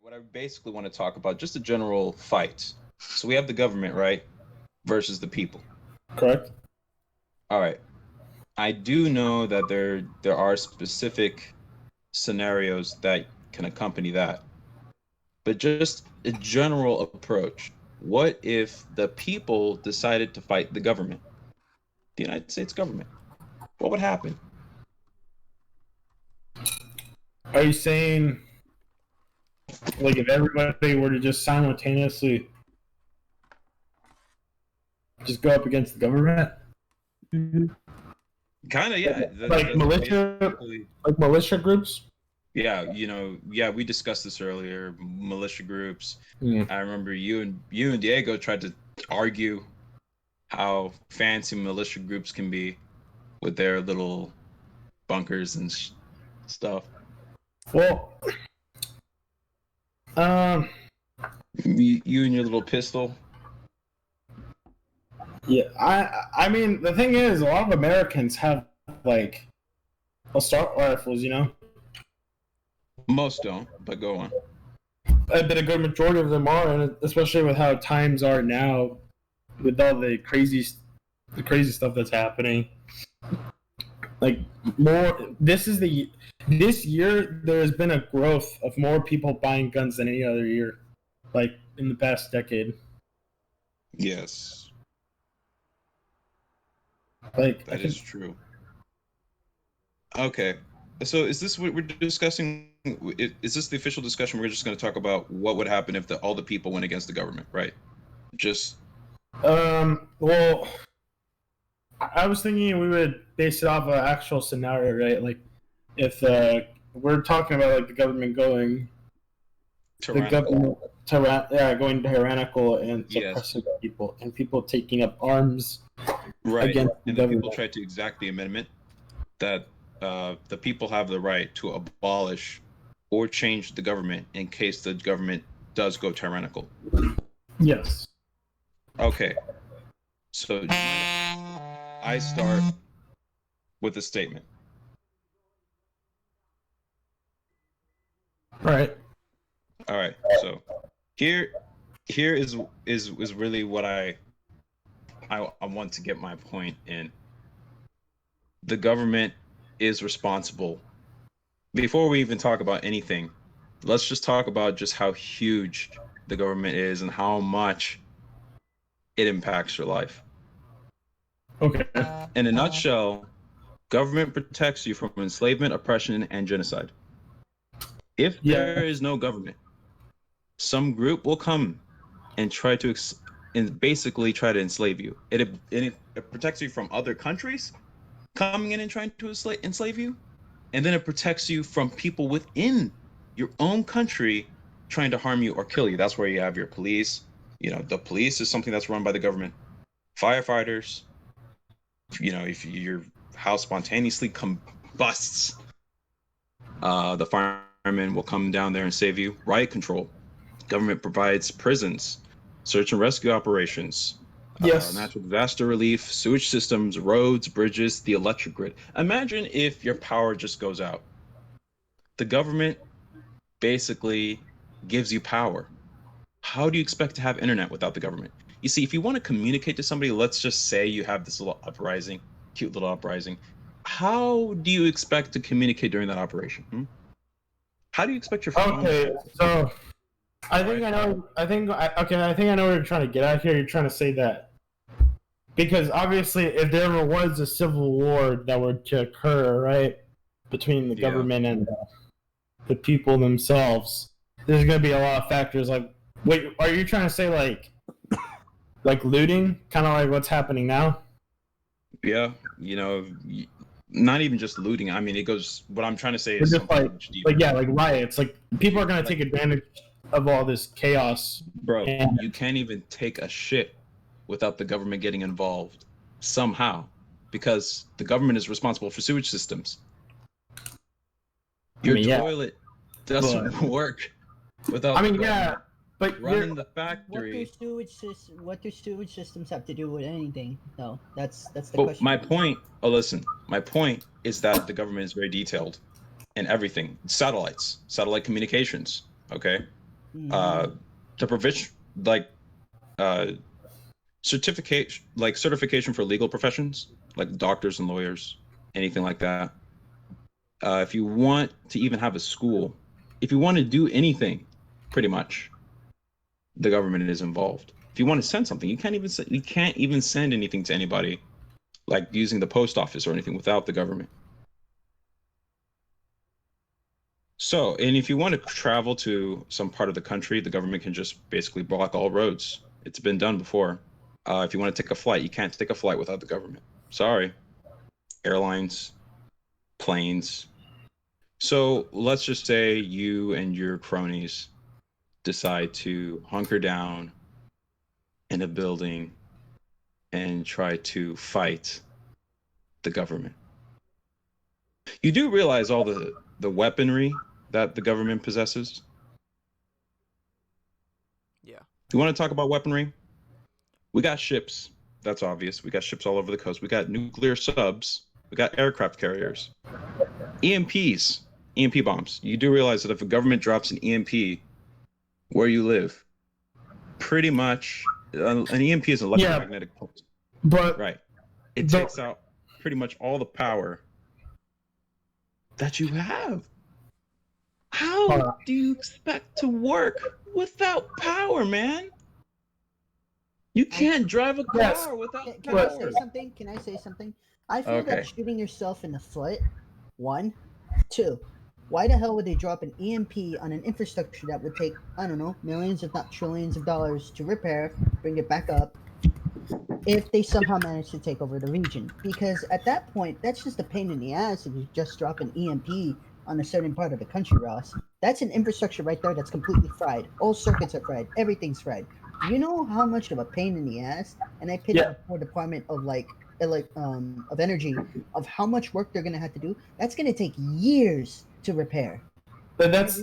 What I basically want to talk about, just a general fight. So we have the government, right, versus the people. Correct. All right. I do know that there are specific scenarios that can accompany that, but just a general approach. What if the people decided to fight the government, the United States government? What would happen? Are you saying, like, if everybody were to just simultaneously just go up against the government? Kind of, yeah. Like militia, like militia groups? Yeah, yeah, we discussed this earlier. Militia groups. Mm. I remember you and Diego tried to argue how fancy militia groups can be with their little bunkers and stuff. Well, You and your little pistol. yeah, I mean, the thing is, a lot of Americans have, like, assault rifles, you know? Most don't, but go on. But a good majority of them are, and especially with how times are now, with all the crazy stuff that's happening. Like, this year there has been a growth of more people buying guns than any other year, like in the past decade. Yes, Like, that is true. Okay, so is this what we're discussing? Is this the official discussion? We're just going to talk about what would happen if all the people went against the government, right? Just well, I was thinking we would base it off an actual scenario, right? Like, if we're talking about, like, the government going tyrannical. Going tyrannical and suppressing people, and people taking up arms against the government. People tried to exact the amendment that the people have the right to abolish or change the government in case the government does go tyrannical. Yes. Okay. So I start with a statement. All right. So here is really what I want to get my point in. The government is responsible. Before we even talk about anything, let's just talk about just how huge the government is and how much it impacts your life. Okay. In a nutshell, government protects you from enslavement, oppression, and genocide. If there is no government, some group will come and try to basically try to enslave you. It protects you from other countries coming in and trying to enslave you, and then it protects you from people within your own country trying to harm you or kill you. That's where you have your police. The police is something that's run by the government. Firefighters, if your house spontaneously combusts, the firemen will come down there and save you. Riot control. Government provides prisons, search and rescue operations, natural disaster relief, sewage systems, roads, bridges, the electric grid. Imagine if your power just goes out. The government basically gives you power. How do you expect to have internet without the government? You see, if you want to communicate to somebody, let's just say you have this little uprising, cute little uprising. How do you expect to communicate during that operation? How do you expect your phone? Okay, so I think I know what you're trying to get at here. You're trying to say that because obviously, if there ever was a civil war that were to occur, right, between the government and the people themselves, there's going to be a lot of factors. Like, wait, are you trying to say like looting, kind of like what's happening now? Yeah, not even just looting. I mean, it goes. What I'm trying to say is just like riots. Like, people are going to take advantage of all this chaos. Bro, you can't even take a shit without the government getting involved somehow, because the government is responsible for sewage systems. Your toilet doesn't work without. But running the factory. What do sewage systems have to do with anything? No, that's the question. My point. Oh, listen. My point is that the government is very detailed in everything. Satellite communications. Okay, to provision like certification for legal professions like doctors and lawyers, anything like that. If you want to even have a school, if you want to do anything, pretty much, the government is involved. If you want to send something, you can't even send anything to anybody, like using the post office or anything, without the government. So, and if you want to travel to some part of the country, the government can just basically block all roads. It's been done before. If you want to take a flight, you can't take a flight without the government. Sorry. Airlines, planes. So let's just say you and your cronies decide to hunker down in a building and try to fight the government. You do realize all the weaponry that the government possesses? Yeah. You want to talk about weaponry? We got ships. That's obvious. We got ships all over the coast. We got nuclear subs. We got aircraft carriers. EMPs. EMP bombs. You do realize that if a government drops an EMP where you live, pretty much an EMP is an electromagnetic pulse. But right. It takes out pretty much all the power that you have. How do you expect to work without power, man? You can't drive a car without Can power. I say something? Can I say something? I feel that shooting yourself in the foot, 1, 2. Why the hell would they drop an EMP on an infrastructure that would take, I don't know, millions if not trillions of dollars to repair, bring it back up, if they somehow manage to take over the region? Because at that point, that's just a pain in the ass if you just drop an EMP on a certain part of the country, Ross. That's an infrastructure right there that's completely fried. All circuits are fried. Everything's fried. Do you know how much of a pain in the ass? And I pity the poor department of of energy, of how much work they're gonna have to do. That's gonna take years to repair. And that's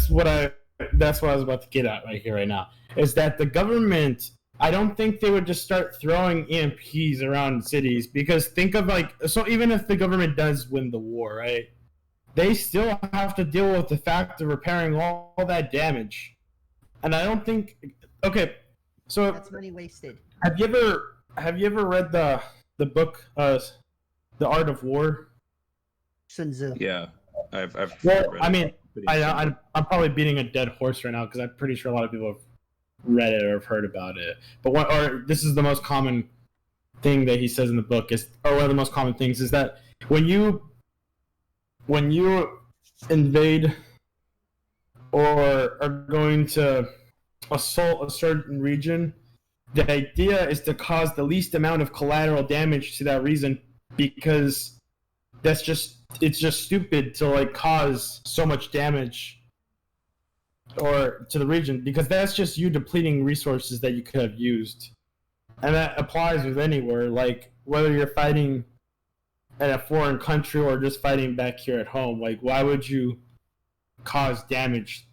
what I was about to get at right now. Is that the government? I don't think they would just start throwing EMPs around cities, because think of so even if the government does win the war, right? They still have to deal with the fact of repairing all that damage. And I don't think so that's money wasted. Have you ever read the book The Art of War? Sun Tzu. Yeah. I've well, I mean, I'm probably beating a dead horse right now, because I'm pretty sure a lot of people have read it or have heard about it. But this is the most common thing that he says in the book one of the most common things is that when you invade or are going to assault a certain region, the idea is to cause the least amount of collateral damage to that region, because it's just stupid to cause so much damage or to the region, because that's just you depleting resources that you could have used. And that applies with anywhere, whether you're fighting in a foreign country or just fighting back here at home. Why would you cause damage?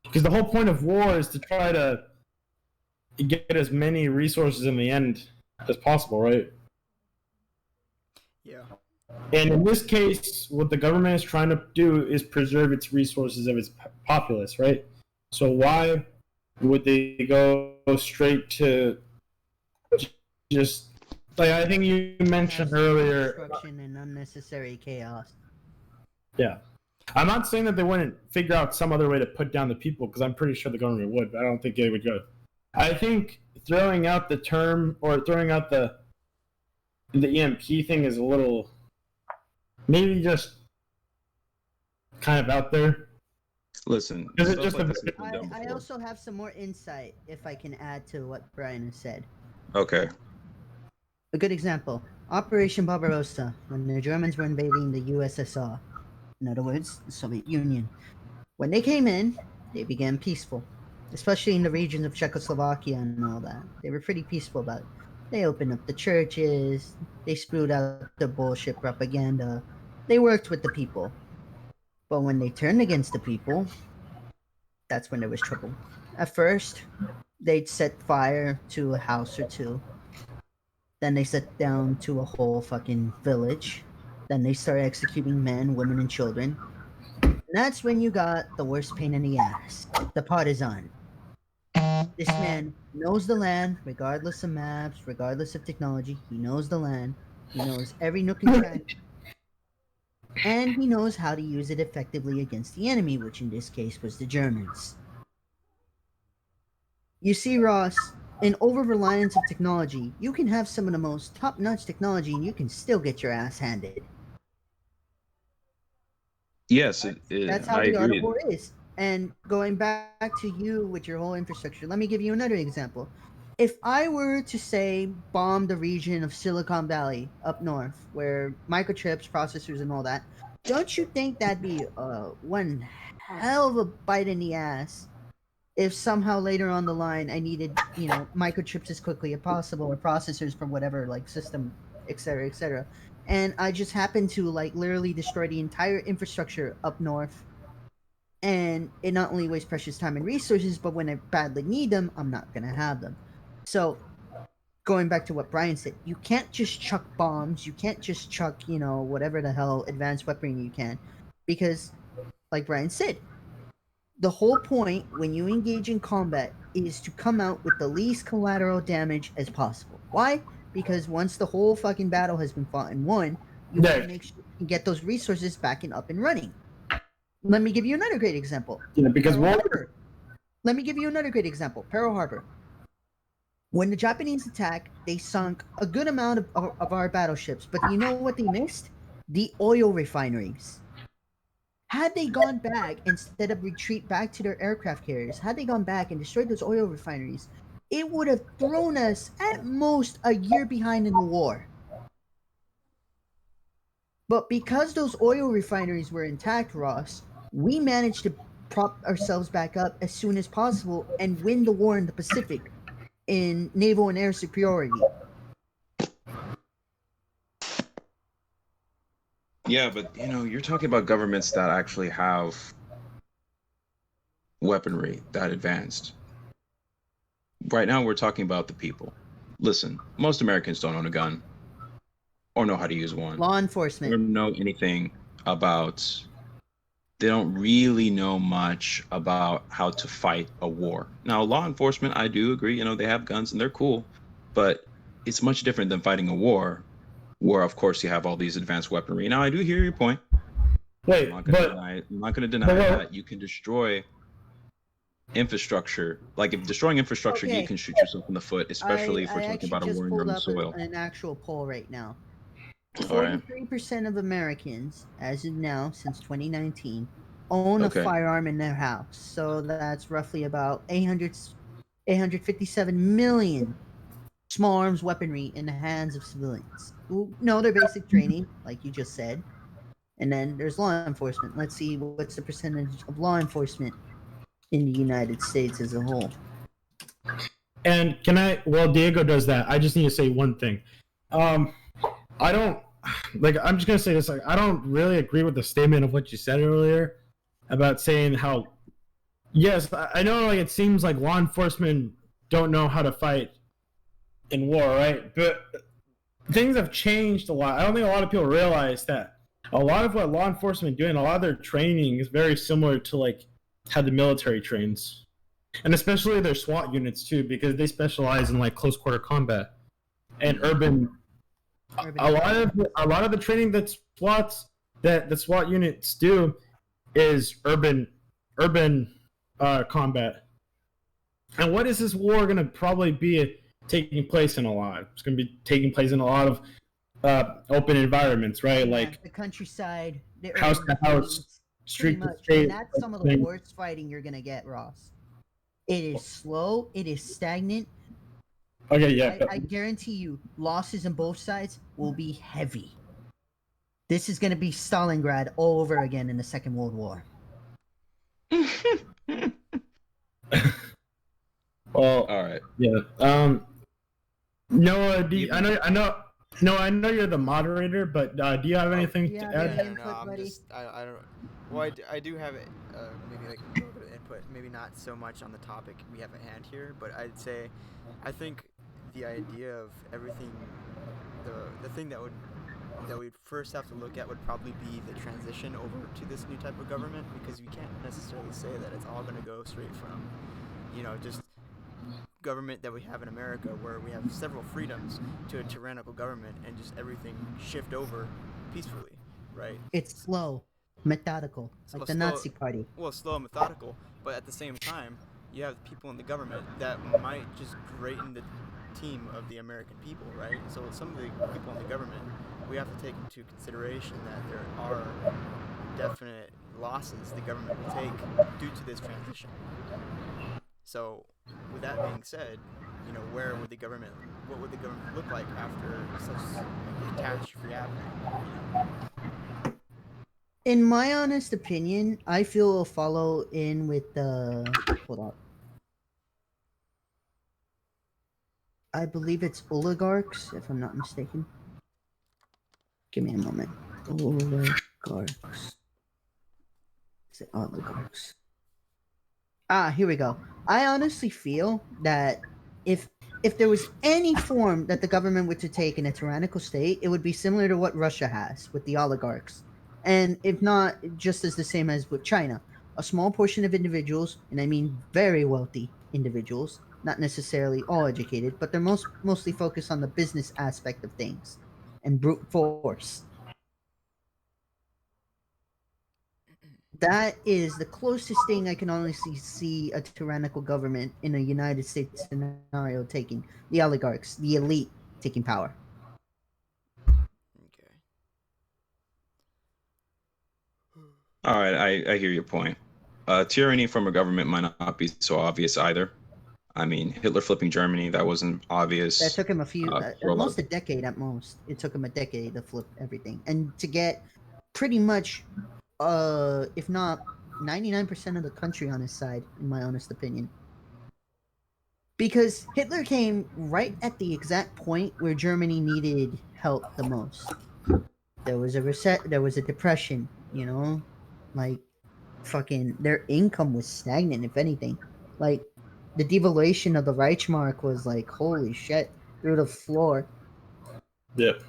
Because the whole point of war is to try to get as many resources in the end as possible, right? Yeah. And in this case, what the government is trying to do is preserve its resources of its populace, right? So why would they go straight to just I think you mentioned earlier, destruction and unnecessary chaos. Yeah. I'm not saying that they wouldn't figure out some other way to put down the people, because I'm pretty sure the government would, but I don't think they would go. I think throwing out the term or throwing out the EMP thing is a little, maybe just kind of out there. Listen, I also have some more insight if I can add to what Brian has said. Okay. A good example, Operation Barbarossa, when the Germans were invading the USSR. In other words, the Soviet Union. When they came in, they began peaceful, especially in the regions of Czechoslovakia and all that. They were pretty peaceful about it. They opened up the churches, they spewed out the bullshit propaganda, they worked with the people. But when they turned against the people, that's when there was trouble. At first, they'd set fire to a house or two. Then they set down to a whole fucking village. Then they started executing men, women, and children. that's when you got the worst pain in the ass, the partisan. This man knows the land, regardless of maps, regardless of technology. He knows the land. He knows every nook and cranny, and he knows how to use it effectively against the enemy, which in this case was the Germans. You see, Ross, in over reliance of technology, you can have some of the most top notch technology and you can still get your ass handed. Yes, That's how I the art of agree. war is. And going back to you with your whole infrastructure, let me give you another example. If I were to say bomb the region of Silicon Valley up north, where microchips, processors, and all that, don't you think that'd be one hell of a bite in the ass if somehow later on the line I needed, microchips as quickly as possible or processors for whatever like system, etc., etc. And I just happened to like literally destroy the entire infrastructure up north. And it not only wastes precious time and resources, but when I badly need them, I'm not gonna have them. So going back to what Brian said, you can't just chuck bombs, you can't just chuck, whatever the hell advanced weaponry you can. Because like Brian said, the whole point when you engage in combat is to come out with the least collateral damage as possible. Why? Because once the whole fucking battle has been fought and won, you want to make sure you can get those resources back and up and running. Let me give you another great example. Because Pearl Harbor. Let me give you another great example. Pearl Harbor. When the Japanese attacked, they sunk a good amount of our battleships, but you know what they missed? The oil refineries. Had they gone back instead of retreat back to their aircraft carriers, had they gone back and destroyed those oil refineries, it would have thrown us at most a year behind in the war. But because those oil refineries were intact, Ross, we managed to prop ourselves back up as soon as possible and win the war in the Pacific in naval and air superiority. Yeah, but you're talking about governments that actually have weaponry that advanced. Right now, we're talking about the people. Listen, most Americans don't own a gun or know how to use one. Law They enforcement. don't know anything about. They don't really know much about how to fight a war. Now, law enforcement, I do agree. They have guns and they're cool, but it's much different than fighting a war, where of course you have all these advanced weaponry. Now, I do hear your point. Wait, I'm not going to deny that you can destroy infrastructure. Like if destroying infrastructure, you can shoot yourself in the foot, especially if we're talking about a war in your own soil. An actual poll right now. All right. 43% of Americans, as of now, since 2019, own a Okay. firearm in their house. So that's roughly about 857 million small arms weaponry in the hands of civilians who know their basic training, like you just said. And then there's law enforcement. Let's see what's the percentage of law enforcement in the United States as a whole. And while Diego does that, I just need to say one thing. I don't, I'm just going to say this, I don't really agree with the statement of what you said earlier about saying how, yes, I know it seems like law enforcement don't know how to fight in war, right? But things have changed a lot. I don't think a lot of people realize that a lot of what law enforcement doing, a lot of their training is very similar to how the military trains, and especially their SWAT units too, because they specialize in close quarter combat and urban. A lot of the training that SWAT units do is urban combat. And what is this war going to probably be taking place in a lot? It's going to be taking place in a lot of open environments, right? Yeah, the countryside, the house to house, street to street. And that's some of the worst fighting you're gonna get, Ross. It is slow. It is stagnant. Okay, yeah. I guarantee you, losses on both sides will be heavy. This is gonna be Stalingrad all over again in the Second World War. Well, all right. Yeah. Noah, I know you're the moderator, but do you have anything to add? I don't. Well, I do have maybe a little bit of input, maybe not so much on the topic we have at hand here, but I'd say, I think the idea of everything, the thing that would that we'd first have to look at would probably be the transition over to this new type of government, because you can't necessarily say that it's all going to go straight from, just government that we have in America, where we have several freedoms, to a tyrannical government and just everything shift over peacefully, right? It's slow, methodical, like the Nazi Party. Well, slow and methodical, but at the same time, you have people in the government that might just greaten the team of the American people, right? So some of the people in the government, we have to take into consideration that there are definite losses the government will take due to this transition. So, with that being said, what would the government look like after such catastrophe happening? In my honest opinion, I feel it'll follow in with the. Hold on. I believe it's oligarchs, if I'm not mistaken. Give me a moment. Oligarchs. Is it oligarchs? Here we go. I honestly feel that if there was any form that the government were to take in a tyrannical state, it would be similar to what Russia has with the oligarchs. And if not, just as the same as with China. A small portion of individuals, and I mean very wealthy individuals, not necessarily all educated, but they're mostly focused on the business aspect of things and brute force. That is the closest thing I can honestly see a tyrannical government in a United States scenario taking. The oligarchs, the elite, taking power. Okay. All right, I hear your point. Tyranny from a government might not be so obvious either. I mean, Hitler flipping Germany, that wasn't obvious. That took him almost a decade at most. It took him a decade to flip everything. And to get pretty much, if not 99% of the country on his side, in my honest opinion. Because Hitler came right at the exact point where Germany needed help the most. There was a depression, like fucking their income was stagnant, if anything. Like the devaluation of the Reichsmark was like, holy shit, through the floor. Yep.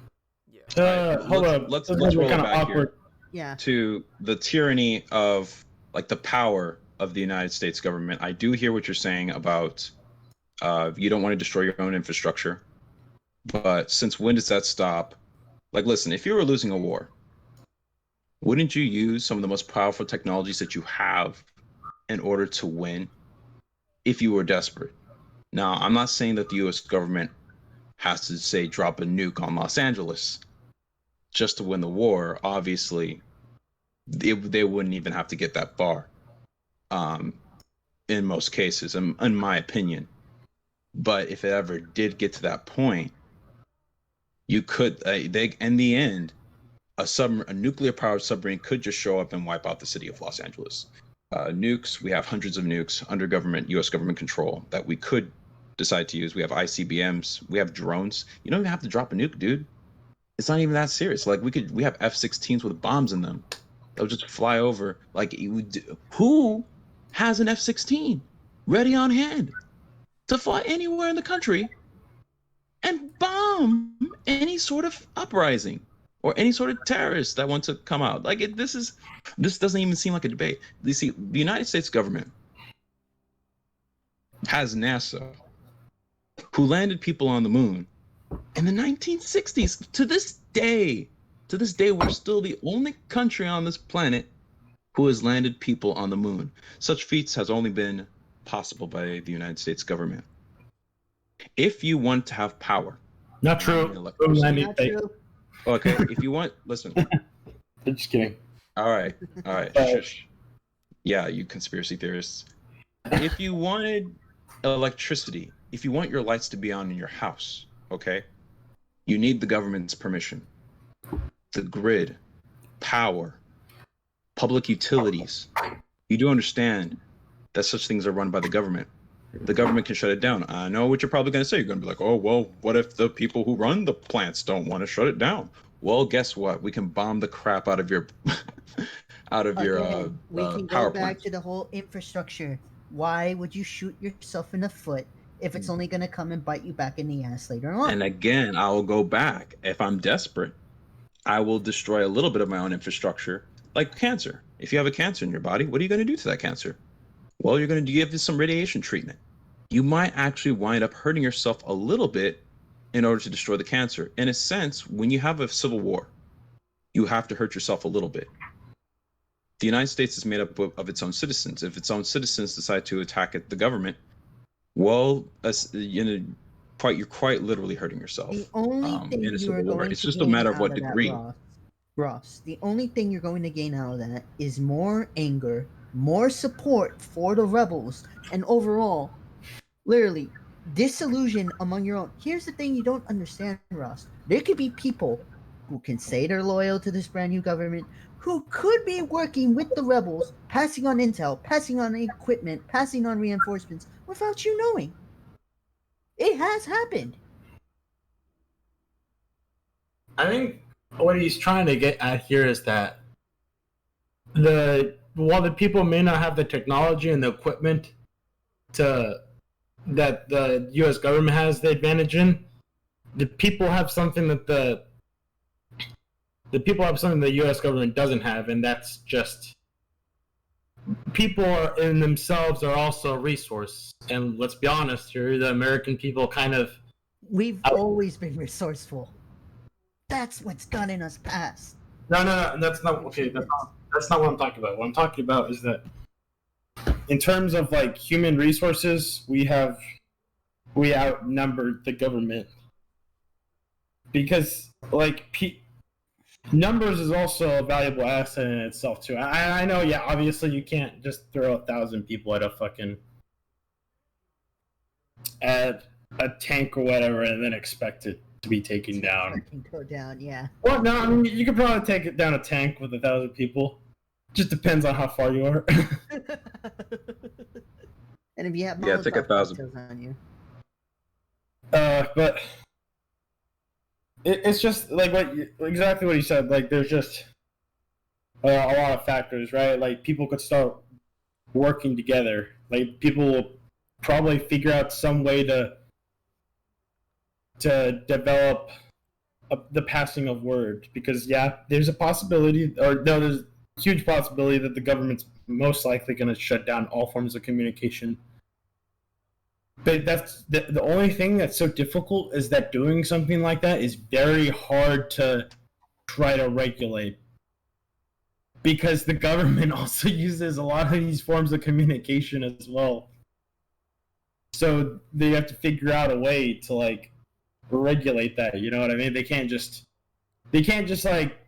Yeah. Hold up. Let's roll it kind of back awkward. Yeah. to the tyranny of like the power of the United States government. I do hear what you're saying about you don't want to destroy your own infrastructure, but since when does that stop? Like, listen, if you were losing a war, wouldn't you use some of the most powerful technologies that you have in order to win if you were desperate? Now, I'm not saying that the US government has to, say, drop a nuke on Los Angeles just to win the war. Obviously, they wouldn't even have to get that far in most cases, in my opinion. But if it ever did get to that point, you could, in the end, a nuclear-powered submarine could just show up and wipe out the city of Los Angeles. Nukes, we have hundreds of nukes under U.S. government control that we could decide to use. We have ICBMs, we have drones. You don't even have to drop a nuke, dude. It's not even that serious. Like we have F-16s with bombs in them. They'll just fly over. Like who has an F-16 ready on hand to fly anywhere in the country and bomb any sort of uprising or any sort of terrorist that wants to come out? Like this doesn't even seem like a debate. You see, the United States government has NASA, who landed people on the moon in the 1960s. To this day, we're still the only country on this planet who has landed people on the moon. Such feats has only been possible by the United States government. If you want to have power, not true. Not true. Okay, if you want, listen. I'm just kidding. All right. Shush. Yeah, you conspiracy theorists. If you wanted electricity, if you want your lights to be on in your house, okay, you need the government's permission. The grid, power, public utilities. You do understand that such things are run by the government. The government can shut it down. I know what you're probably going to say. You're going to be like, oh, well, what if the people who run the plants don't want to shut it down? Well, guess what? We can bomb the crap out of your we can power go back plants. to the whole infrastructure. Why would you shoot yourself in the foot if it's only going to come and bite you back in the ass later on? And again, I'll go back. If I'm desperate, I will destroy a little bit of my own infrastructure, like cancer. If you have a cancer in your body, what are you going to do to that cancer? Well, you're going to give it some radiation treatment. You might actually wind up hurting yourself a little bit in order to destroy the cancer. In a sense, when you have a civil war, you have to hurt yourself a little bit. The United States is made up of its own citizens. If its own citizens decide to attack the government, well, you're quite literally hurting yourself. The only thing in a you are civil war. going It's to just a gain matter of out what of that, degree. Ross, the only thing you're going to gain out of that is more anger, more support for the rebels, and overall, literally, disillusion among your own. Here's the thing you don't understand, Ross. There could be people who can say they're loyal to this brand new government, who could be working with the rebels, passing on intel, passing on equipment, passing on reinforcements without you knowing. It has happened. I think what he's trying to get at here is that while the people may not have the technology and the equipment that the U.S. government has the advantage in, the people have something that the U.S. government doesn't have, and that's just people in themselves are also a resource. And let's be honest here, the American people kind of We've always been resourceful. That's what's gotten us past. No, that's not okay. That's not what I'm talking about. What I'm talking about is that in terms of like human resources, we outnumbered the government because like numbers is also a valuable asset in itself too. I know, yeah. Obviously, you can't just throw 1,000 people at a tank or whatever and then expect it to be taken down. Go down, yeah. Well, no, I mean you could probably take it down a tank with 1,000 people. Just depends on how far you are. And if you have Yeah, take 1,000 cocktails on you. But it's just like exactly what he said. Like there's just a lot of factors, right? Like people could start working together. Like people will probably figure out some way to develop the passing of word, because yeah, there's a possibility, or no, there's a huge possibility that the government's most likely going to shut down all forms of communication. But that's the only thing that's so difficult is that doing something like that is very hard to try to regulate, because the government also uses a lot of these forms of communication as well. So they have to figure out a way to like regulate that. You know what I mean? They can't just like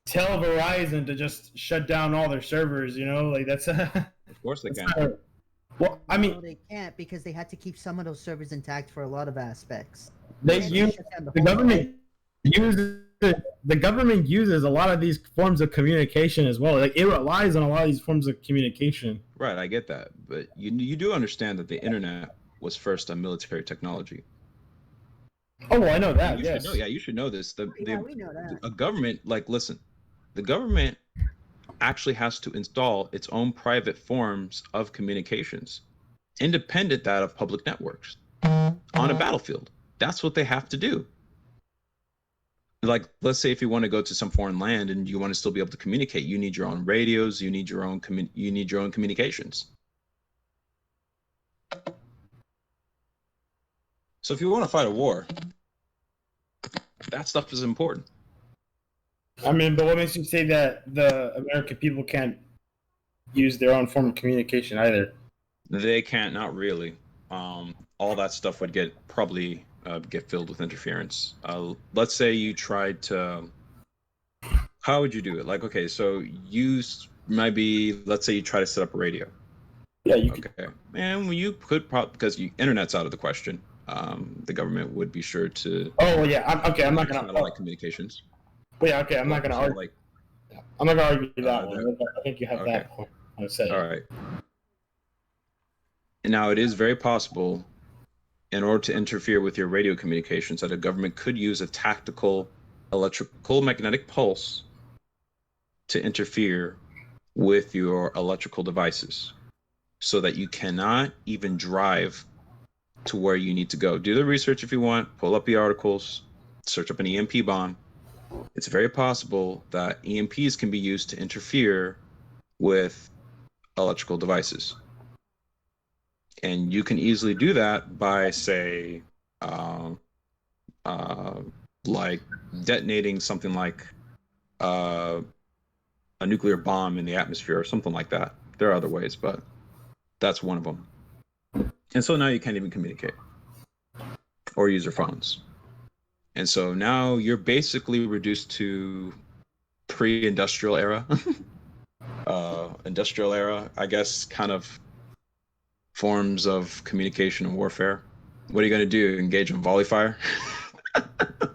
tell Verizon to just shut down all their servers. You know, like that's Of course they can. Well, I mean, no, they can't, because they had to keep some of those servers intact for a lot of aspects. they use the government uses a lot of these forms of communication as well. Like it relies on a lot of these forms of communication. Right, I get that, but you do understand that the internet was first a military technology. Oh, well, I know that. You Yes. should know, you should know this. We know that. A government, like, listen, the government actually has to install its own private forms of communications, independent that of public networks, on a battlefield. That's what they have to do. Like, let's say if you want to go to some foreign land and you want to still be able to communicate, you need your own radios, you need your own communications. So if you want to fight a war, that stuff is important. I mean, but what makes you say that the American people can't use their own form of communication either? They can't, not really. All that stuff would probably get filled with interference. Let's say you tried to. How would you do it? Like, okay, so let's say you try to set up a radio. Yeah, you okay. And you could probably, because internet's out of the question. The government would be sure to. Oh well, yeah. I'm not gonna like communications. Well, yeah, okay. I'm not gonna argue. Like, I'm not gonna argue that one. I think you have that point. I would say. All right. Now, it is very possible, in order to interfere with your radio communications, that a government could use a tactical electrical magnetic pulse to interfere with your electrical devices, so that you cannot even drive to where you need to go. Do the research if you want, pull up the articles, search up an EMP bomb. it's very possible that EMPs can be used to interfere with electrical devices. And you can easily do that by, say, like detonating something like a nuclear bomb in the atmosphere or something like that. There are other ways, but that's one of them. And so now you can't even communicate or use your phones. And so now you're basically reduced to pre-industrial era. Industrial era, I guess, kind of forms of communication and warfare. What are you going to do? Engage in volley fire?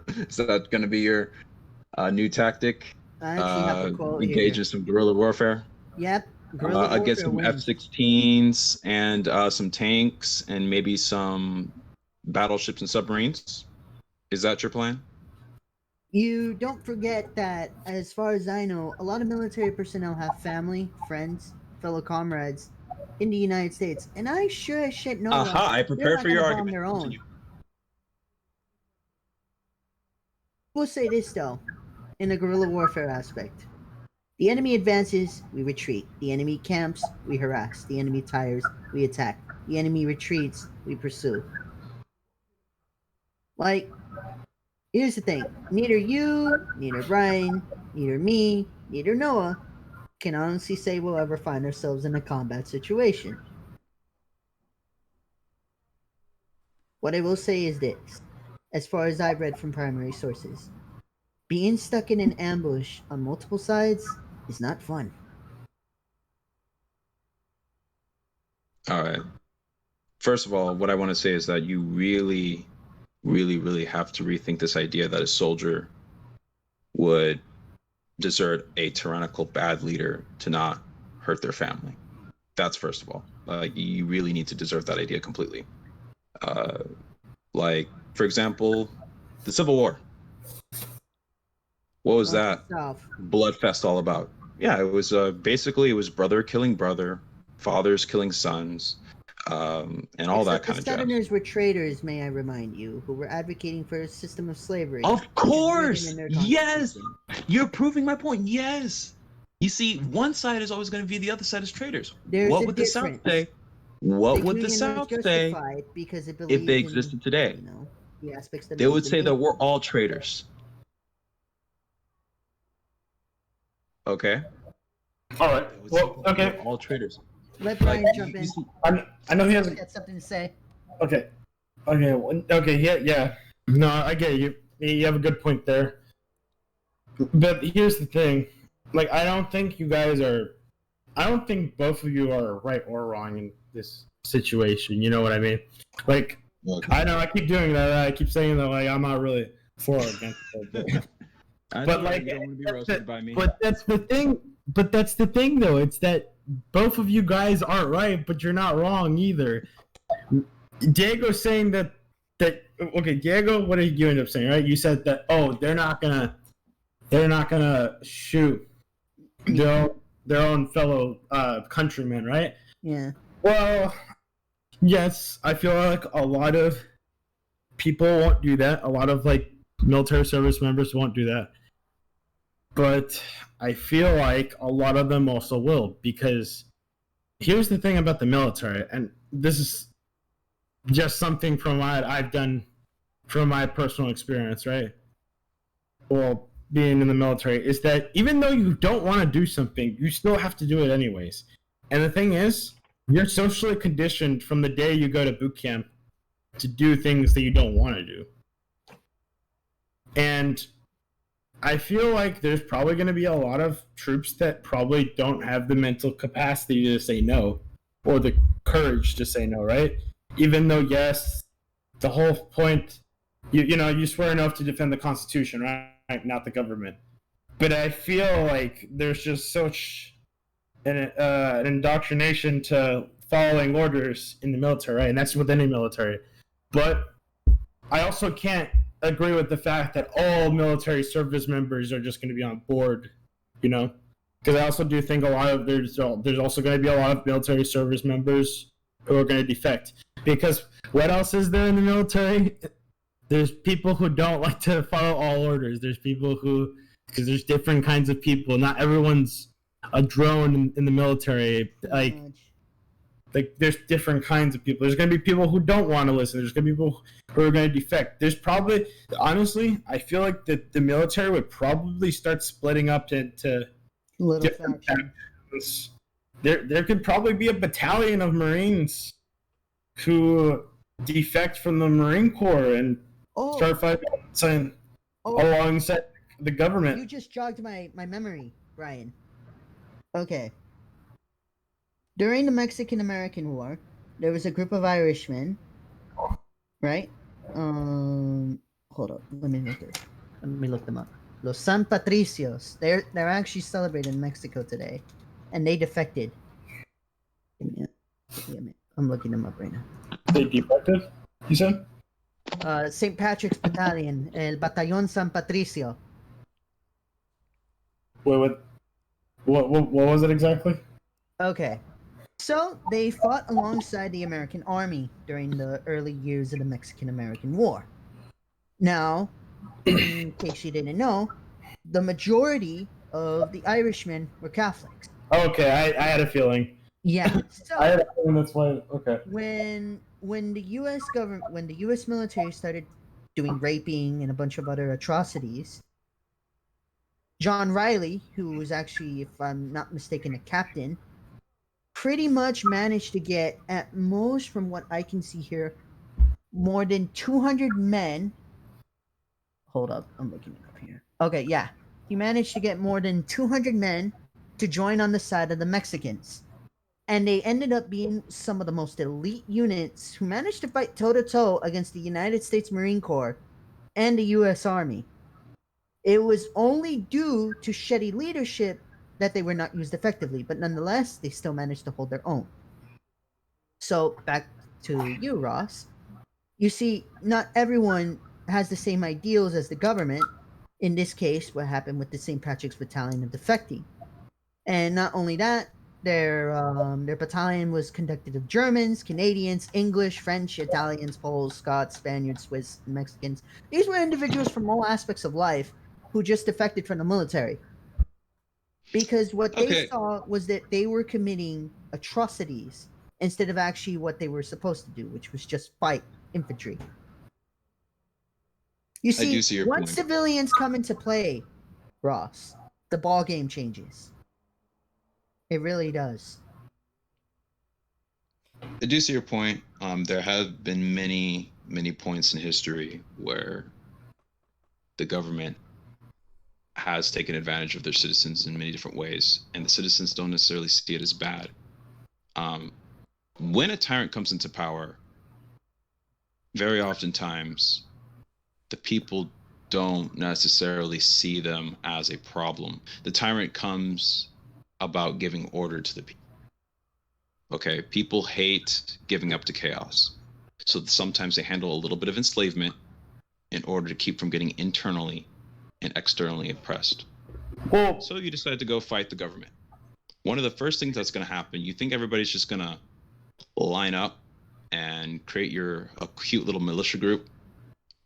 Is that going to be your new tactic? I actually have a quote engage here. in some guerrilla warfare? Yep. Guerrilla warfare against some wins. F-16s and some tanks and maybe some battleships and submarines. Is that your plan? You don't forget that, as far as I know, a lot of military personnel have family, friends, fellow comrades in the United States, and I sure as shit know Aha! I they're prepared not for your gonna bomb argument. their own. Continue. We'll say this though, in the guerrilla warfare aspect. The enemy advances, we retreat. The enemy camps, we harass. The enemy tires, we attack. The enemy retreats, we pursue. Like, here's the thing. Neither you, neither Brian, neither me, neither Noah can honestly say we'll ever find ourselves in a combat situation. What I will say is this, as far as I've read from primary sources. Being stuck in an ambush on multiple sides is not fun. All right. First of all, what I want to say is that you really, really, really have to rethink this idea that a soldier would desert a tyrannical bad leader to not hurt their family. That's first of all. Like, you really need to desert that idea completely. Like, for example, the Civil War. What was that bloodfest all about? Yeah, it was basically it was brother killing brother, fathers killing sons, and all that kind of jazz. The Southerners were traitors, may I remind you, who were advocating for a system of slavery. Of course, yes. You're proving my point. Yes. You see, one side is always going to be the other side is traitors. What would the South say? What would the South say because it if they existed today? You know, the aspects that they would say that we're all traitors. Okay. All right. Well, okay. We're all traitors. Let Brian jump in. I know he has something to say. Okay. Okay. Yeah. No, I get you. You have a good point there. But here's the thing. Like, I don't think both of you are right or wrong in this situation. You know what I mean? Like, okay. I know I keep doing that. I keep saying that, like, I'm not really for or against it. But like, you don't want to be roasted by me. But that's the thing. But that's the thing, though. It's that both of you guys aren't right, but you're not wrong either. Diego's saying that. Okay, Diego, what did you end up saying? Right? You said that. Oh, they're not gonna shoot their own fellow countrymen, right? Yeah. Well, yes, I feel like a lot of people won't do that. A lot of like military service members won't do that. But I feel like a lot of them also will, because here's the thing about the military, and this is just something from what I've done from my personal experience, right? Well, being in the military, is that even though you don't want to do something, you still have to do it anyways. And the thing is, you're socially conditioned from the day you go to boot camp to do things that you don't want to do. And I feel like there's probably going to be a lot of troops that probably don't have the mental capacity to say no, or the courage to say no, right? Even though, yes, the whole point, you swear an oath to defend the Constitution, right? Not the government. But I feel like there's just such an indoctrination to following orders in the military, right? And that's with any military. But I also can't agree with the fact that all military service members are just going to be on board, because I also do think there's also going to be a lot of military service members who are going to defect. Because what else is there in the military? there's people who don't like to follow all orders. There's people who, because there's different kinds of people. Not everyone's a drone in the military. Like there's different kinds of people. There's going to be people who don't want to listen. There's going to be people who are going to defect. There's probably, honestly, I feel like the military would probably start splitting up to different factions. There could probably be a battalion of Marines who defect from the Marine Corps and start fighting alongside the government. You just jogged my memory, Ryan. Okay. During the Mexican-American War, there was a group of Irishmen, right? Hold up, let me look them up. Los San Patricios. They're actually celebrated in Mexico today, and they defected. Give me a minute. I'm looking them up right now. They defected, you said? St. Patrick's Battalion, El Batallón San Patricio. What was it exactly? Okay. So, they fought alongside the American Army during the early years of the Mexican-American War. Now, in case you didn't know, the majority of the Irishmen were Catholics. Okay, I had a feeling. Yeah. So, I had a feeling that's why. Okay. When the U.S. government, when the U.S. military started doing raping and a bunch of other atrocities, John Riley, who was actually, if I'm not mistaken, a captain, pretty much managed to get, at most from what I can see here, more than 200 men. Hold up, I'm looking it up here. Okay, yeah. He managed to get more than 200 men to join on the side of the Mexicans. And they ended up being some of the most elite units who managed to fight toe-to-toe against the United States Marine Corps and the U.S. Army. It was only due to shitty leadership that they were not used effectively, but nonetheless, they still managed to hold their own. So, back to you, Ross. You see, not everyone has the same ideals as the government. In this case, what happened with the St. Patrick's Battalion of defecting. And not only that, their battalion was conducted of Germans, Canadians, English, French, Italians, Poles, Scots, Spaniards, Swiss, and Mexicans. These were individuals from all aspects of life who just defected from the military. Because what they saw was that they were committing atrocities instead of actually what they were supposed to do, which was just fight infantry. You see once civilians come into play, Ross, the ball game changes. It really does. I do see your point. There have been many points in history where the government has taken advantage of their citizens in many different ways, and the citizens don't necessarily see it as bad. When a tyrant comes into power, very oftentimes the people don't necessarily see them as a problem. The tyrant comes about giving order to the people. Okay, people hate giving up to chaos. So sometimes they handle a little bit of enslavement in order to keep from getting internally and externally oppressed. Well, so you decide to go fight the government. One of the first things that's going to happen, you think everybody's just going to line up and create a cute little militia group.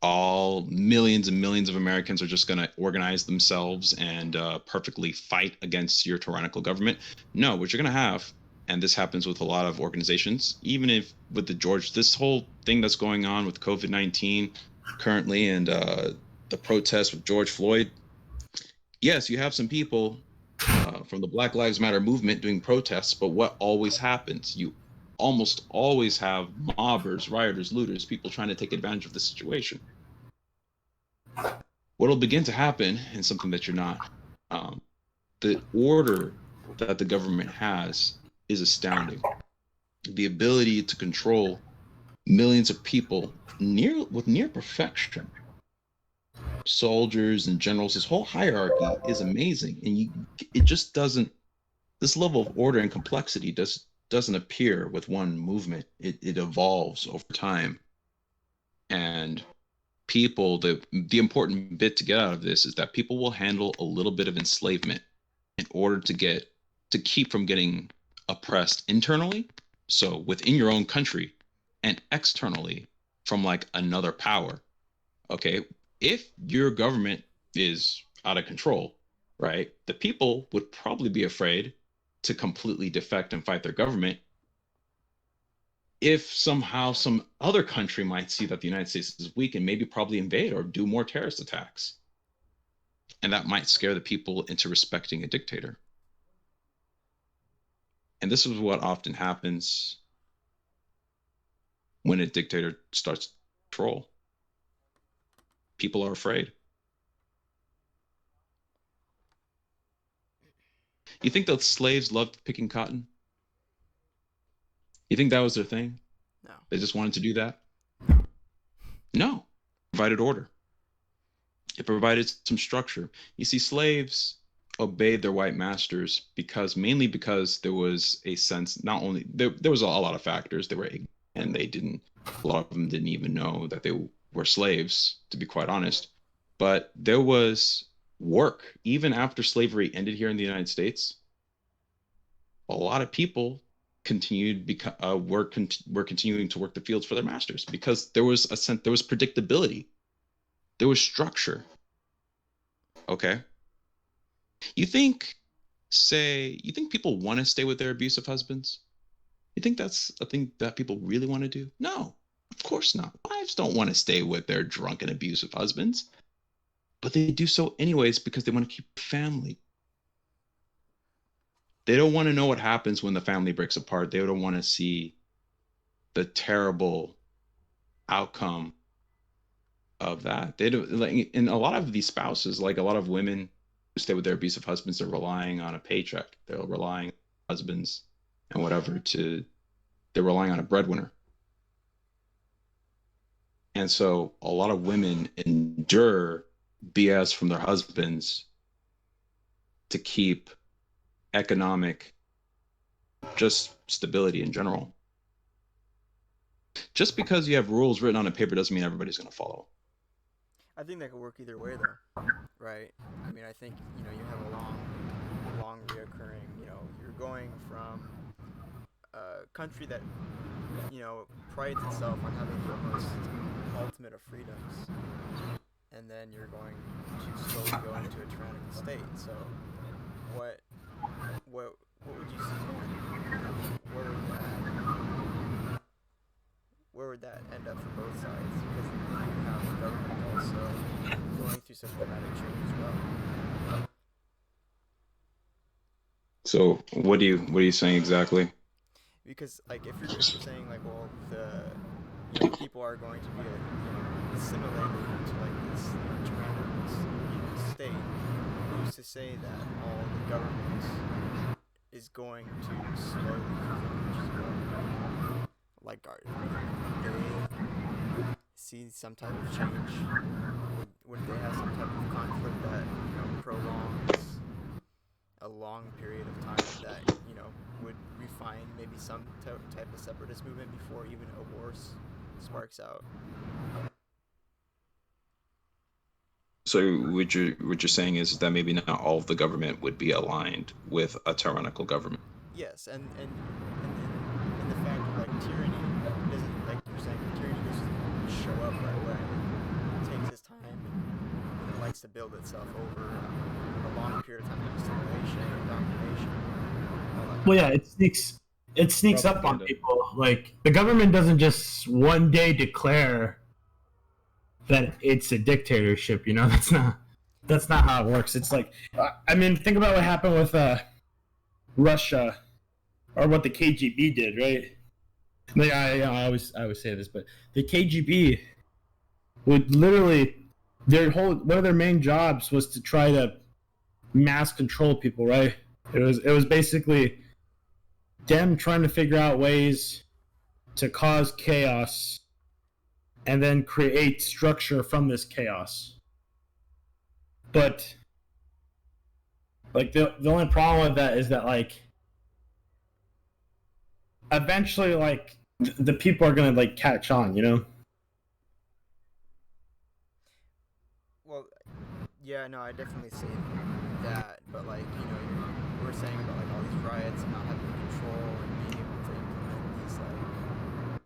All millions and millions of Americans are just going to organize themselves and perfectly fight against your tyrannical government. No, what you're going to have, and this happens with a lot of organizations, even if with this whole thing that's going on with COVID-19 currently and the protests with George Floyd. Yes, you have some people from the Black Lives Matter movement doing protests, but what always happens? You almost always have mobbers, rioters, looters, people trying to take advantage of the situation. What'll begin to happen, and something that you're not, the order that the government has is astounding. The ability to control millions of people with near perfection. Soldiers and generals, this whole hierarchy is amazing, and it just doesn't. This level of order and complexity doesn't appear with one movement. It evolves over time, and people. The important bit to get out of this is that people will handle a little bit of enslavement in order to keep from getting oppressed internally, so within your own country, and externally from like another power. Okay, if your government is out of control, right, the people would probably be afraid to completely defect and fight their government if somehow some other country might see that the United States is weak and maybe probably invade or do more terrorist attacks. And that might scare the people into respecting a dictator. And this is what often happens when a dictator starts control. People are afraid. You think that slaves loved picking cotton? You think that was their thing? No. They just wanted to do that? No. It provided order. It provided some structure. You see, slaves obeyed their white masters mainly because there was a sense, not only there was a lot of factors. They were ignorant, and a lot of them didn't even know that they were slaves, to be quite honest. But there was work. Even after slavery ended here in the United States, a lot of people were continuing to work the fields for their masters because there was predictability, there was structure. Okay, you think people want to stay with their abusive husbands? You think that's a thing that people really want to do? No, of course not. Wives don't want to stay with their drunken abusive husbands, but they do so anyways because they want to keep the family. They don't want to know what happens when the family breaks apart. They don't want to see the terrible outcome of that. They don't like, and a lot of these spouses, like a lot of women who stay with their abusive husbands, are relying on a paycheck. They're relying on husbands and whatever they're relying on a breadwinner. And so a lot of women endure BS from their husbands to keep economic just stability in general. Just because you have rules written on a paper doesn't mean everybody's going to follow. I think that could work either way, though, right? I mean, I think, you have a long reoccurring, you're going from a country that, prides itself on having the most ultimate of freedoms, and then you're going to slowly go into a tyrannical state. So, what would you see? Where would that end up for both sides? Because then you have the government also going through some dramatic change as well. So what are you saying exactly? Because if you're saying well, the people are going to be assimilated into this tyrannical state, who's to say that all the government is going to slowly they see some type of change? Would they have some type of conflict that prolongs a long period of time that would refine maybe some type of separatist movement before even a war sparks out? So what you're saying is that maybe not all of the government would be aligned with a tyrannical government. Yes, and the fact of tyranny doesn't, like you're saying, tyranny doesn't show up right away. It takes its time, and it likes to build itself over a long period of time of assimilation and domination. Well, yeah, it sneaks up on people. Like, the government doesn't just one day declare that it's a dictatorship. That's not how it works. It's like, I mean, think about what happened with Russia, or what the KGB did, right? Like, I always say this, but the KGB would literally one of their main jobs was to try to mass control people, right? It was basically them trying to figure out ways to cause chaos and then create structure from this chaos. But the only problem with that is that eventually the people are gonna catch on, Well, yeah, no, I definitely see that, but we're saying about all these riots and not having control and being able to implement these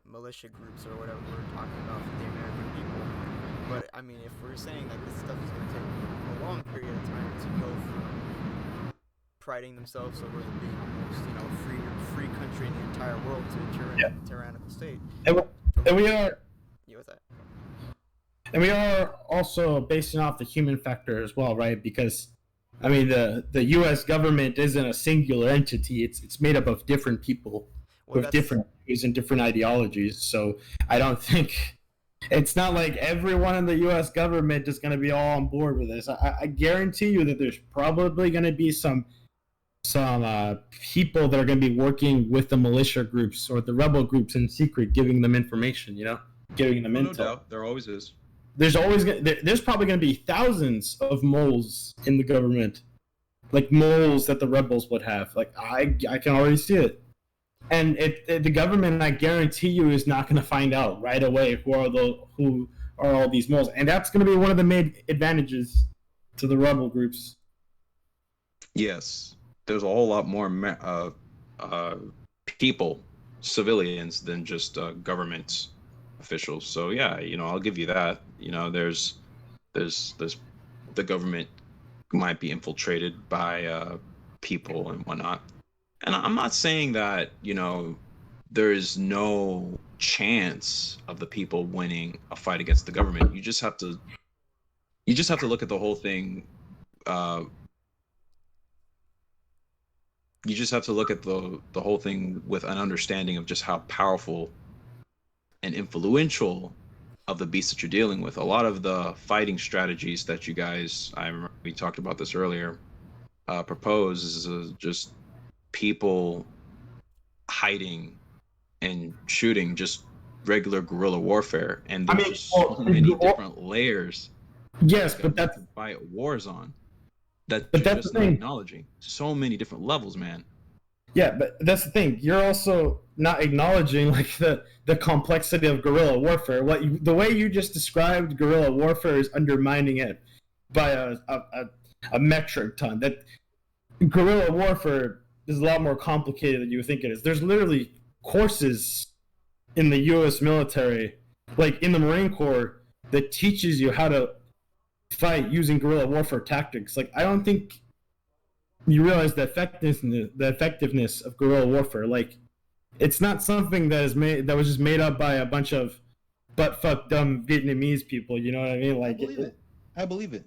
militia groups or whatever we're talking about for the American people. But I mean, if we're saying that this stuff is going to take a long period of time to go from priding themselves over being the most, free country in the entire world to a tyrannical state. And we are. Yeah, what's that? And we are also basing off the human factor as well, right? Because, I mean, the U.S. government isn't a singular entity. It's made up of different people with different views and different ideologies. So I don't think it's not like everyone in the U.S. government is going to be all on board with this. I guarantee you that there's probably going to be some people that are going to be working with the militia groups or the rebel groups in secret, giving them information. Giving them intel. No doubt, there always is. There's probably going to be thousands of moles in the government, like moles that the rebels would have. Like I can already see it, and the government, I guarantee you, is not going to find out right away who are all these moles, and that's going to be one of the main advantages to the rebel groups. Yes, there's a whole lot more people, civilians, than just government officials. So yeah, I'll give you that. There's the government might be infiltrated by people and whatnot. And I'm not saying that there is no chance of the people winning a fight against the government. You just have to look at the whole thing. You just have to look at the whole thing with an understanding of just how powerful and influential of the beast that you're dealing with. A lot of the fighting strategies that you guys, I remember we talked about this earlier, propose is just people hiding and shooting, just regular guerrilla warfare, and there's just so many different layers. Yes, but that's fight wars on that. But that's just not acknowledging so many different levels, man. Yeah, but that's the thing. You're also not acknowledging like the complexity of guerrilla warfare. The way you just described guerrilla warfare is undermining it by a metric ton. That guerrilla warfare is a lot more complicated than you think it is. There's literally courses in the U.S. military, like in the Marine Corps, that teaches you how to fight using guerrilla warfare tactics. Like I don't think you realize the effectiveness of guerrilla warfare. Like, it's not something that was just made up by a bunch of butt-fuck dumb Vietnamese people. You know what I mean? Like, I believe it.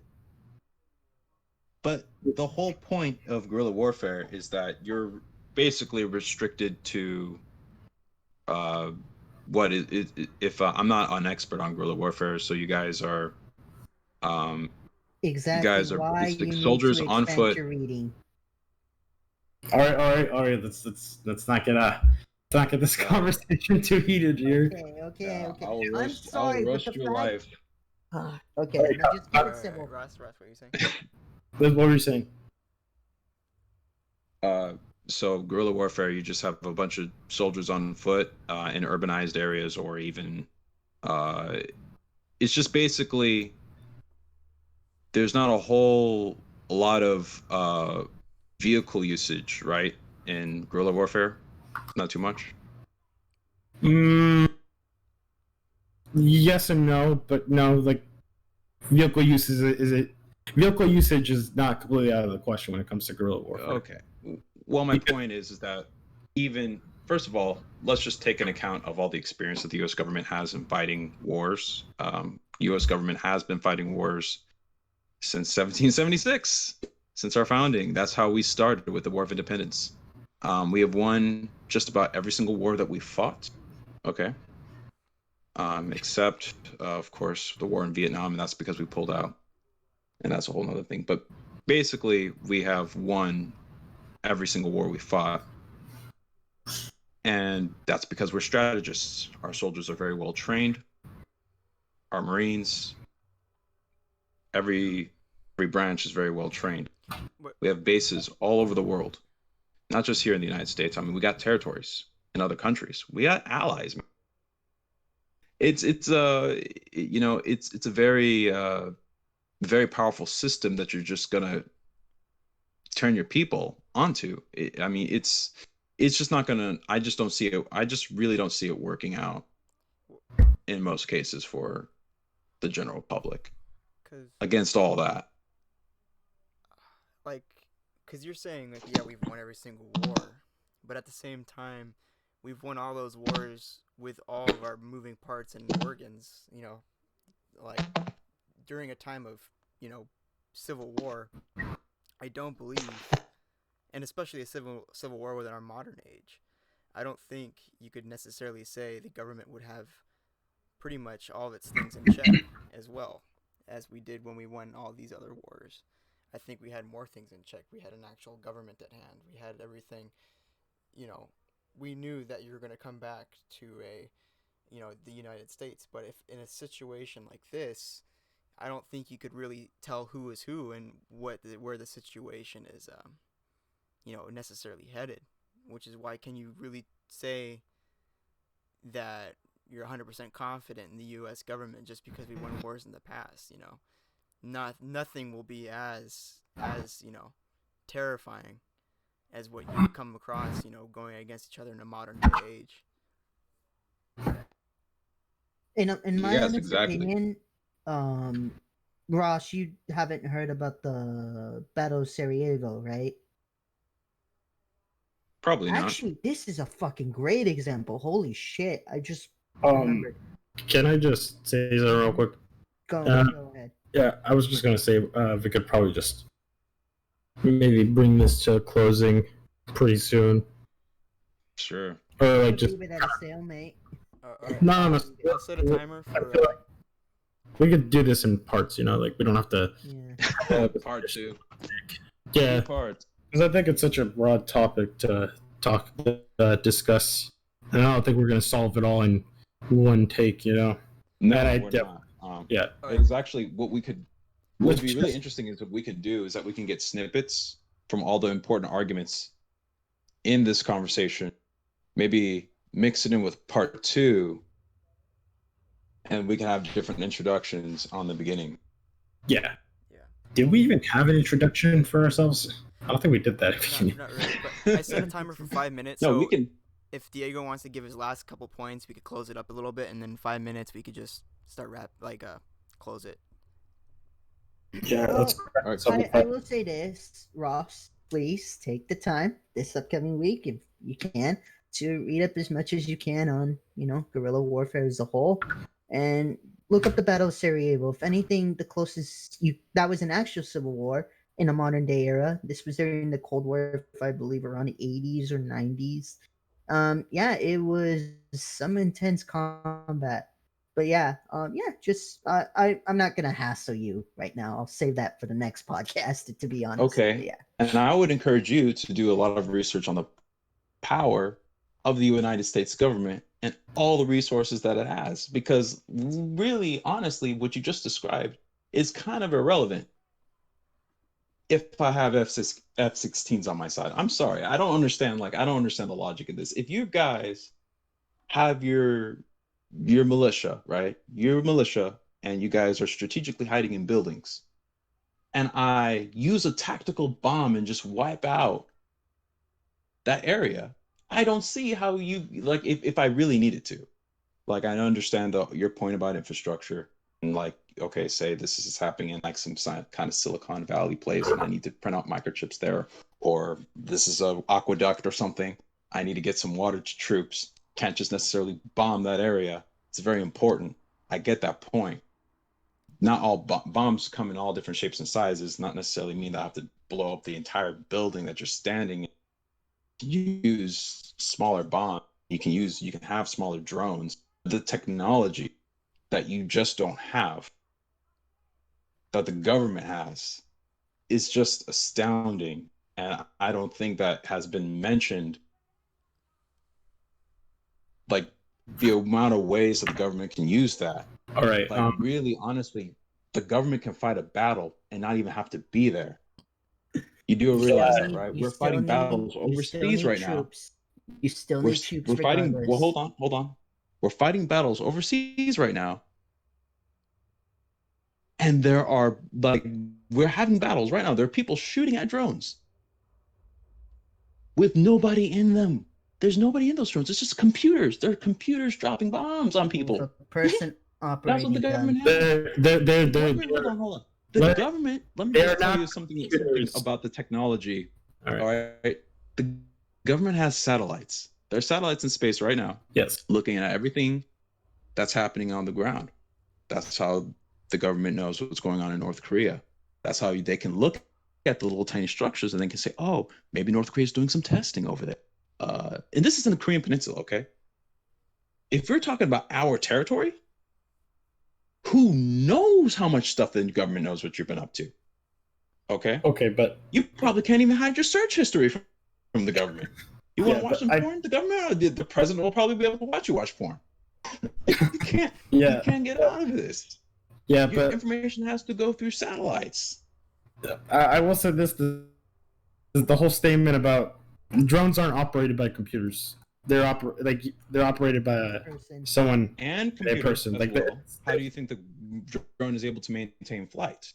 But the whole point of guerrilla warfare is that you're basically restricted to what is if I'm not an expert on guerrilla warfare, so you guys are exactly. You guys are why basically you soldiers need to on foot. your reading. All right. Let's not get this conversation too heated here. Okay. I'm sorry, I'll roast your life. Okay, just keep it simple. Ross, what are you saying? What were you saying? So guerrilla warfare, you just have a bunch of soldiers on foot in urbanized areas, or even it's just basically there's not a whole lot of vehicle usage, right? In guerrilla warfare, not too much. Yes and no, but no. Like vehicle usage is not completely out of the question when it comes to guerrilla warfare. Okay. Well, my point is that even first of all, let's just take an account of all the experience that the U.S. government has in fighting wars. U.S. government has been fighting wars since 1776, since our founding. That's how we started with the War of Independence. We have won just about every single war that we fought. Okay. Except, of course, the war in Vietnam, and that's because we pulled out. And that's a whole other thing. But basically, we have won every single war we fought. And that's because we're strategists. Our soldiers are very well trained. Our Marines, every branch is very well trained. We have bases all over the world, not just here in the United States. I mean, we got territories in other countries. We got allies. It's a very powerful system that you're just gonna turn your people onto. It's just not gonna. I just don't see it. I just really don't see it working out in most cases for the general public 'Cause against all that. like, because you're saying like, yeah, we've won every single war, but at the same time, we've won all those wars with all of our moving parts and organs. Like during a time of civil war, I don't believe, and especially a civil war within our modern age, I don't think you could necessarily say the government would have pretty much all of its things in check as well as we did when we won all these other wars. I think we had more things in check. We had an actual government at hand. We had everything, you know, we knew that you were going to come back to the United States. But if in a situation like this, I don't think you could really tell who is who and where the situation is, necessarily headed. Which is why can you really say that you're 100% confident in the U.S. government just because we won wars in the past? Nothing will be as terrifying as what you come across, going against each other in a modern day age. In my Yes, honest exactly. opinion, Ross, you haven't heard about the Battle of Sarajevo, right? Probably not. Actually, this is a fucking great example. Holy shit! I just Um, remembered. can I just say something real quick? Go ahead. Yeah, I was just gonna say we could probably just maybe bring this to a closing pretty soon, Sure. or like Could just leave it at a stalemate. Alright, no. I'll set a timer I for. feel like we could do this in parts. Like we don't have to. Yeah. Part 2. Yeah, 2 parts. because I think it's such a broad topic to discuss, and I don't think we're gonna solve it all in one take. No, And I we're def- not. yeah. It's actually what would Let's be really just- interesting is what we could do is that we can get snippets from all the important arguments in this conversation, maybe mix it in with part 2, and we can have different introductions on the beginning. Yeah. Yeah. Did we even have an introduction for ourselves? I don't think we did that. Not really, but I set a timer for 5 minutes. No, so we can. If Diego wants to give his last couple points, we could close it up a little bit, and then 5 minutes we could just start close it. Yeah, Well, let's. All right, so- I will say this, Ross. Please take the time this upcoming week, if you can, to read up as much as you can on guerrilla warfare as a whole, and look up the Battle of Sarajevo. If anything, the closest that was an actual civil war in a modern day era. This was during the Cold War, if I believe, around the 80s or 90s. Yeah, it was some intense combat. But I'm not gonna hassle you right now. I'll save that for the next podcast, to be honest. Okay. But yeah. And I would encourage you to do a lot of research on the power of the United States government and all the resources that it has, because really, honestly, what you just described is kind of irrelevant. If I have F-16s on my side, I'm sorry, I don't understand. I don't understand the logic of this. If you guys have your militia, right? Your militia, and you guys are strategically hiding in buildings, and I use a tactical bomb and just wipe out that area, I don't see how you if I really needed to. I understand your point about infrastructure and okay, say this is happening in some kind of Silicon Valley place, and I need to print out microchips there, or this is a aqueduct or something. I need to get some water to troops. Can't just necessarily bomb that area. It's very important. I get that point. Not all bombs come in all different shapes and sizes. Not necessarily mean that I have to blow up the entire building that you're standing in. You use smaller bombs. You can have smaller drones. The technology that you just don't have, that the government has, is just astounding. And I don't think that has been mentioned. The amount of ways that the government can use that. All right. Really, honestly, the government can fight a battle and not even have to be there. You do realize that, right? We're fighting battles overseas right now. You still need troops. We're fighting. regardless. Well, hold on. We're fighting battles overseas right now, and there are we're having battles right now. There are people shooting at drones with nobody in them. There's nobody in those drones. It's just computers. They're computers dropping bombs on people. That's what the operating government them. has. They're Hold on. The let- government, let me they're just tell not you something computers. about the technology. All right. All right. The government has satellites. There are satellites in space right now Yes. looking at everything that's happening on the ground. That's how the government knows what's going on in North Korea. That's how they can look at the little tiny structures and they can say, oh, maybe North Korea is doing some testing over there. And this is in the Korean Peninsula, okay? If you're talking about our territory, who knows how much stuff the government knows what you've been up to? Okay? Okay, but You probably can't even hide your search history from the government. You want to watch some but porn? The government, or the president will probably be able to watch you watch porn. You can't. Yeah. You can't get out of this. Yeah, Your but information has to go through satellites. I will say this: the whole statement about drones aren't operated by computers. They're operated by Person. someone. And computers person, as like well. How do you think the drone is able to maintain flight?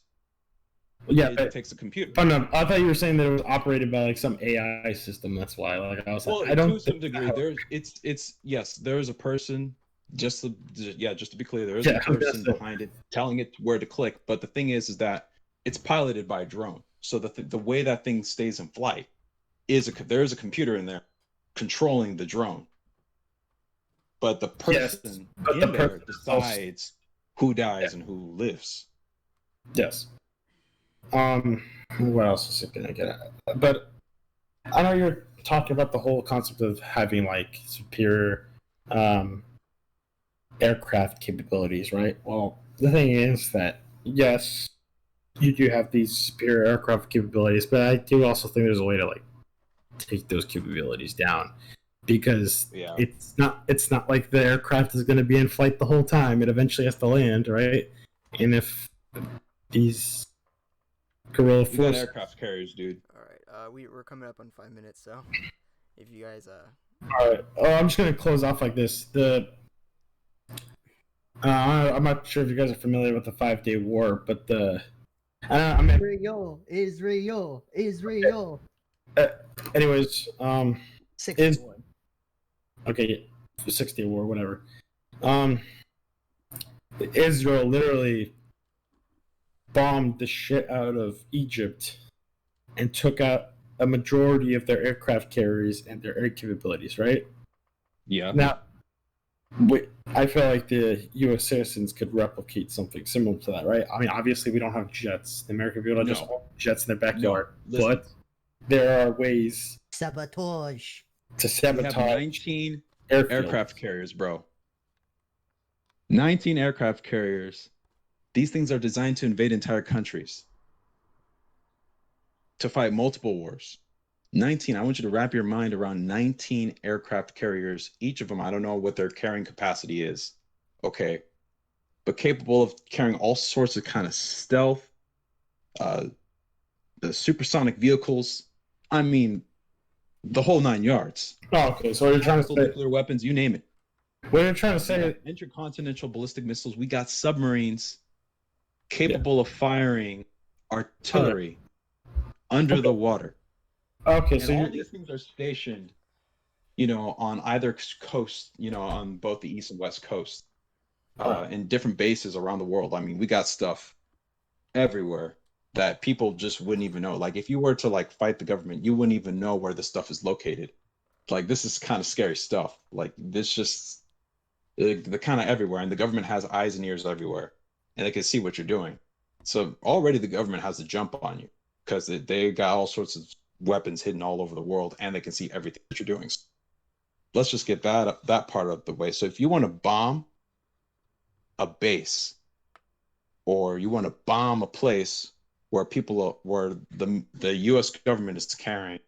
Yeah, It takes a computer. Oh no, I thought you were saying that it was operated by like some AI system. That's why, like, I was Well, like, I don't. to some think degree, that- there's it's yes, there is a person. Just to be clear, there is Yeah, a person that's it. behind it telling it where to click. But the thing is that it's piloted by a drone. So the way that thing stays in flight is there is a computer in there controlling the drone. But the person but in the there person is also- decides who dies and who lives. Yes. What else is it gonna get at? But I know you're talking about the whole concept of having like superior aircraft capabilities, right? Well, the thing is that yes, you do have these superior aircraft capabilities, but I do also think there's a way to like take those capabilities down because Yeah. it's not like the aircraft is going to be in flight the whole time. It eventually has to land, right? And if these guerrilla We got forces, aircraft carriers, dude. All right. We're coming up on 5 minutes, so if you guys all right. Oh, I'm just going to close off like this. I'm not sure if you guys are familiar with the 5-day war, but I mean, Israel. anyways, 6 war. okay, 6-day war, whatever. Israel literally bombed the shit out of Egypt and took out a majority of their aircraft carriers and their air capabilities, right? Yeah. Now, I feel like the U.S. citizens could replicate something similar to that, right? I mean, obviously, we don't have jets. The American people don't just own jets in their backyard, listen. but there are ways Sabotage. to We have sabotage 19 airfields. aircraft carriers, bro. 19 aircraft carriers. These things are designed to invade entire countries, to fight multiple wars. 19. I want you to wrap your mind around 19 aircraft carriers. Each of them, I don't know what their carrying capacity is. Okay. But capable of carrying all sorts of kind of stealth, the supersonic vehicles. I mean, the whole 9 yards. Oh, okay, so what you're trying to say? Nuclear weapons, you name it. What you're trying to say? We got intercontinental ballistic missiles. We got submarines capable of firing artillery under the water. Okay, And so all you're, these things are stationed, on either coast, on both the east and west coast, in different bases around the world. I mean, we got stuff everywhere that people just wouldn't even know. Like, if you were to like fight the government, you wouldn't even know where the stuff is located. Like, this is kind of scary stuff. Like, this just they're kind of everywhere, and the government has eyes and ears everywhere, and they can see what you're doing. So already the government has a jump on you because they got all sorts of weapons hidden all over the world, and they can see everything that you're doing. So let's just get that part of the way. So if you want to bomb a base, or you want to bomb a place where where the U.S. government is carrying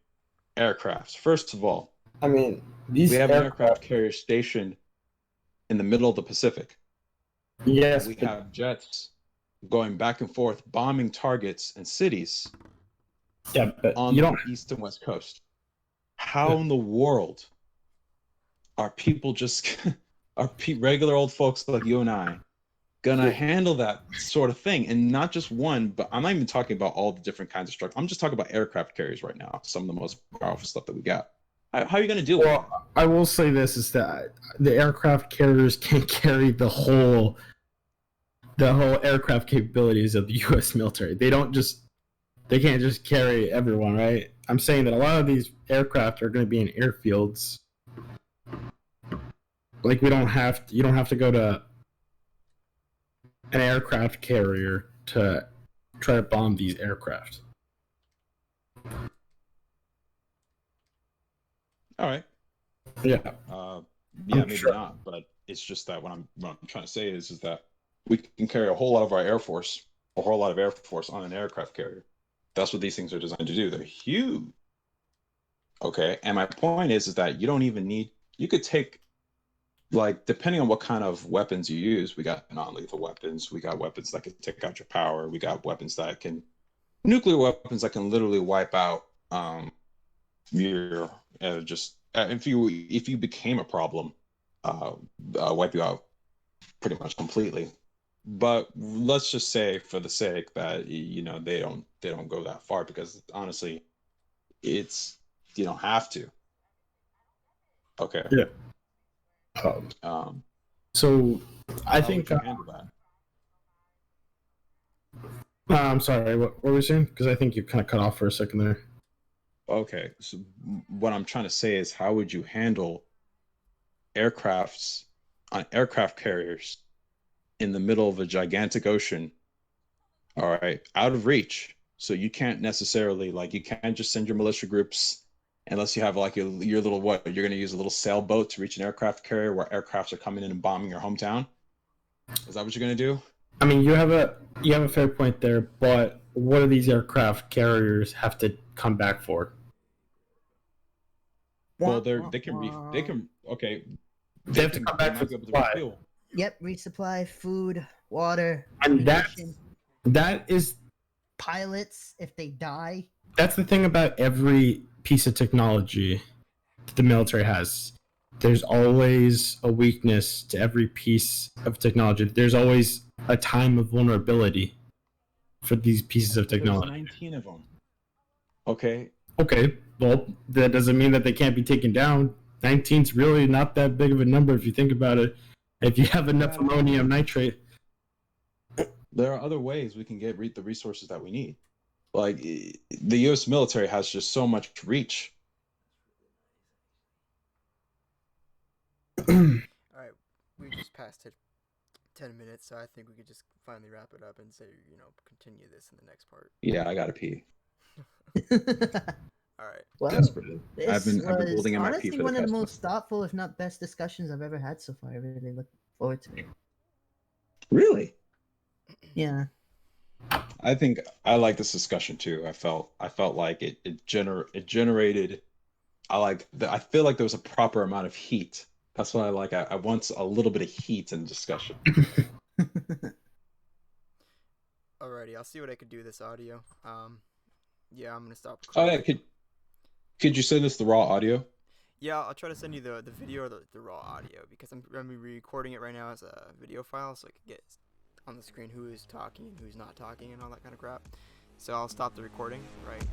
aircrafts, first of all, I mean, we have an aircraft carrier stationed in the middle of the Pacific. Yes, We have jets going back and forth, bombing targets and cities yeah, but on you the don't. east and west coast. How in the world are people regular old folks like you and I gonna handle that sort of thing? And not just one, but I'm not even talking about all the different kinds of structures. I'm just talking about aircraft carriers right now. Some of the most powerful stuff that we got. How are you gonna deal with that? Well, I will say this is that the aircraft carriers can't carry the whole the whole aircraft capabilities of the U.S. military. They can't just carry everyone, right? I'm saying that a lot of these aircraft are going to be in airfields. Like you don't have to go to an aircraft carrier to try to bomb these aircraft. All right. Yeah. Maybe not, but it's just that what I'm trying to say is that we can carry a whole lot of our Air Force, on an aircraft carrier. That's what these things are designed to do. They're huge. Okay, and my point is that you don't even need. You could take, like, depending on what kind of weapons you use, we got non-lethal weapons. We got weapons that can take out your power. We got weapons that can, nuclear weapons that can literally wipe out your if you became a problem, wipe you out pretty much completely. But let's just say, for the sake that they don't go that far, because honestly, you don't have to. Okay. Yeah. So I think. I'm sorry. What were you saying? Because I think you kind of cut off for a second there. Okay. So what I'm trying to say is, how would you handle aircrafts on aircraft carriers in the middle of a gigantic ocean? All right, out of reach. So you can't necessarily, like, you can't just send your militia groups unless you have like your little what? You're going to use a little sailboat to reach an aircraft carrier where aircrafts are coming in and bombing your hometown. Is that what you're going to do? I mean, you have a fair point there, but what do these aircraft carriers have to come back for? Well, they can okay. They have to come back for supply. Yep, resupply, food, water, and that is pilots if they die. That's the thing about every piece of technology that the military has. There's always a weakness to every piece of technology. There's always a time of vulnerability for these pieces of technology. There's 19 of them. Okay. Okay. Well, that doesn't mean that they can't be taken down. 19's really not that big of a number if you think about it. If you have enough ammonium nitrate. There are other ways we can get the resources that we need. Like, the U.S. military has just so much reach. All right, we just passed 10 minutes, so I think we could just finally wrap it up and say, continue this in the next part. Yeah, I gotta pee. All right. Well, desperately. I've been holding in my pee for the one of the past most thoughtful, if not best, discussions I've ever had so far. I really look forward to it. Really? Yeah. I think I like this discussion too. I felt like it generated. I feel like there was a proper amount of heat. That's what I like. I want a little bit of heat in discussion. Alrighty, I'll see what I could do with this audio. Yeah, I'm gonna stop. Oh yeah, could you send us the raw audio? Yeah, I'll try to send you the video or the raw audio, because I'm gonna be recording it right now as a video file, so I can get on the screen who is talking and who's not talking and all that kind of crap. So I'll stop the recording right